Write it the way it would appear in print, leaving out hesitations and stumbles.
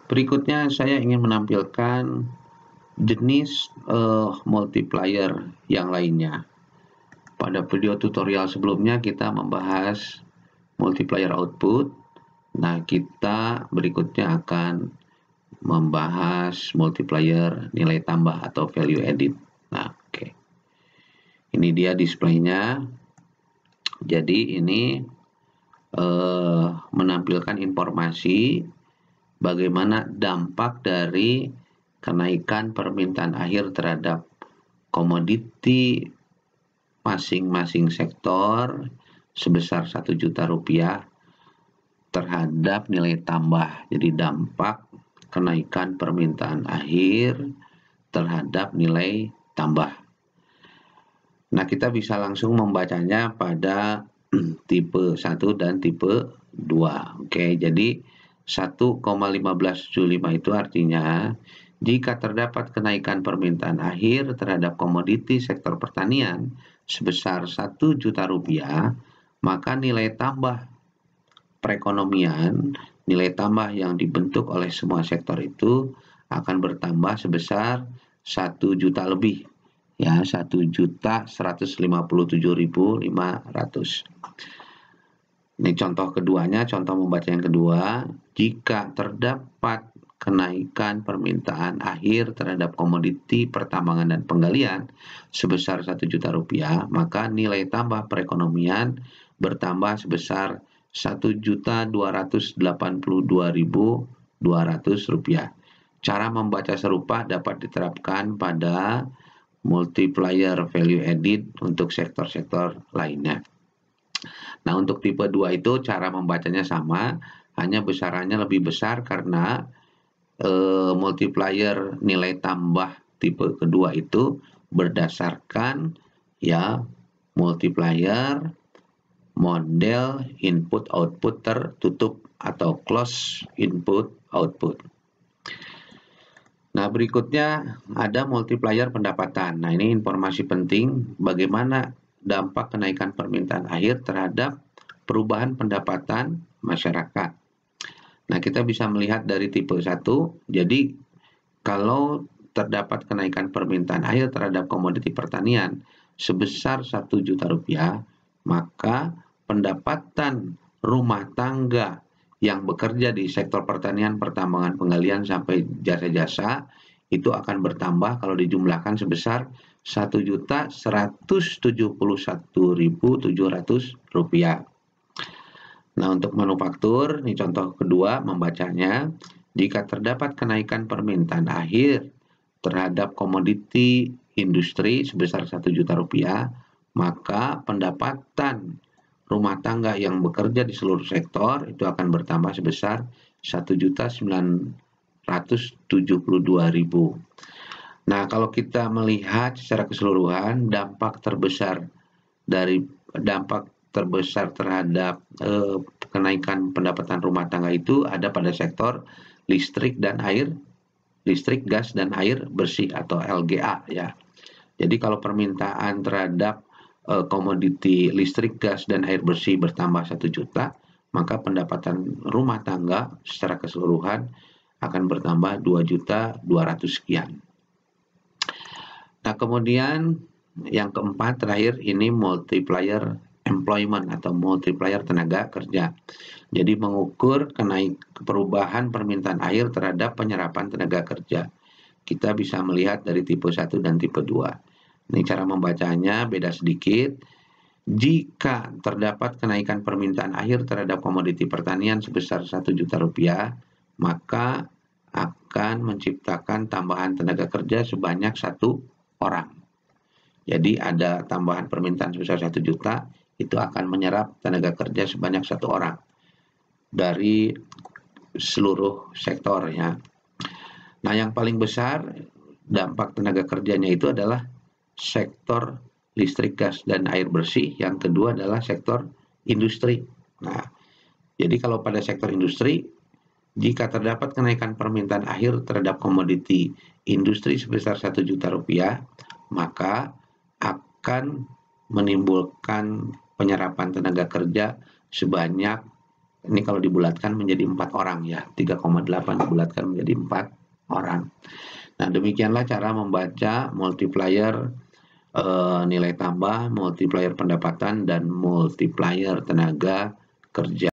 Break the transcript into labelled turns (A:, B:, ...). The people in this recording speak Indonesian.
A: Berikutnya saya ingin menampilkan jenis multiplier yang lainnya. Pada video tutorial sebelumnya kita membahas multiplier output. Nah, kita berikutnya akan membahas multiplier nilai tambah atau value added. Nah, oke. Ini dia displaynya. Jadi ini menampilkan informasi bagaimana dampak dari kenaikan permintaan akhir terhadap komoditi masing-masing sektor sebesar 1 juta rupiah terhadap nilai tambah. Jadi dampak kenaikan permintaan akhir terhadap nilai tambah. Nah, kita bisa langsung membacanya pada tipe 1 dan tipe 2. Oke, jadi 1,1575 itu artinya jika terdapat kenaikan permintaan akhir terhadap komoditi sektor pertanian sebesar 1 juta rupiah, maka nilai tambah perekonomian, nilai tambah yang dibentuk oleh semua sektor itu akan bertambah sebesar 1 juta lebih. Ya, 1.157.500. Ini contoh keduanya, contoh membaca yang kedua. Jika terdapat kenaikan permintaan akhir terhadap komoditi pertambangan dan penggalian sebesar 1 juta rupiah, maka nilai tambah perekonomian bertambah sebesar 1.282.200 rupiah. Cara membaca serupa dapat diterapkan pada multiplier value added untuk sektor-sektor lainnya. Nah, untuk tipe 2 itu cara membacanya sama, hanya besarannya lebih besar karena multiplier nilai tambah tipe kedua itu berdasarkan ya multiplier model input output tertutup atau close input output. Nah, berikutnya ada multiplier pendapatan. Nah, ini informasi penting bagaimana dampak kenaikan permintaan akhir terhadap perubahan pendapatan masyarakat. Nah, kita bisa melihat dari tipe 1, jadi kalau terdapat kenaikan permintaan akhir terhadap komoditi pertanian sebesar 1 juta rupiah, maka pendapatan rumah tangga yang bekerja di sektor pertanian, pertambangan, penggalian, sampai jasa-jasa itu akan bertambah kalau dijumlahkan sebesar 1.171.700 rupiah. Nah, untuk manufaktur, ini contoh kedua membacanya, jika terdapat kenaikan permintaan akhir terhadap komoditi industri sebesar 1 juta rupiah, maka pendapatan rumah tangga yang bekerja di seluruh sektor itu akan bertambah sebesar 1.972.000. Nah, kalau kita melihat secara keseluruhan dampak terbesar terhadap kenaikan pendapatan rumah tangga itu ada pada sektor listrik, gas dan air bersih atau LGA ya. Jadi kalau permintaan terhadap komoditi listrik, gas, dan air bersih bertambah 1 juta, maka pendapatan rumah tangga secara keseluruhan akan bertambah 2.200.000 sekian. Nah, kemudian yang keempat terakhir ini multiplier employment atau multiplier tenaga kerja. Jadi mengukur perubahan permintaan akhir terhadap penyerapan tenaga kerja. Kita bisa melihat dari tipe 1 dan tipe 2. Ini cara membacanya beda sedikit. Jika terdapat kenaikan permintaan akhir terhadap komoditi pertanian sebesar 1 juta rupiah, maka akan menciptakan tambahan tenaga kerja sebanyak 1 orang. Jadi ada tambahan permintaan sebesar 1 juta, itu akan menyerap tenaga kerja sebanyak 1 orang dari seluruh sektor ya. Nah, yang paling besar dampak tenaga kerjanya itu adalah sektor listrik, gas, dan air bersih. Yang kedua adalah sektor industri. Nah, jadi kalau pada sektor industri, jika terdapat kenaikan permintaan akhir terhadap komoditi industri sebesar 1 juta rupiah, maka akan menimbulkan penyerapan tenaga kerja sebanyak Ini kalau dibulatkan menjadi 4 orang ya, 3,8 dibulatkan menjadi 4 orang. Nah, demikianlah cara membaca multiplier nilai tambah, multiplier pendapatan, dan multiplier tenaga kerja.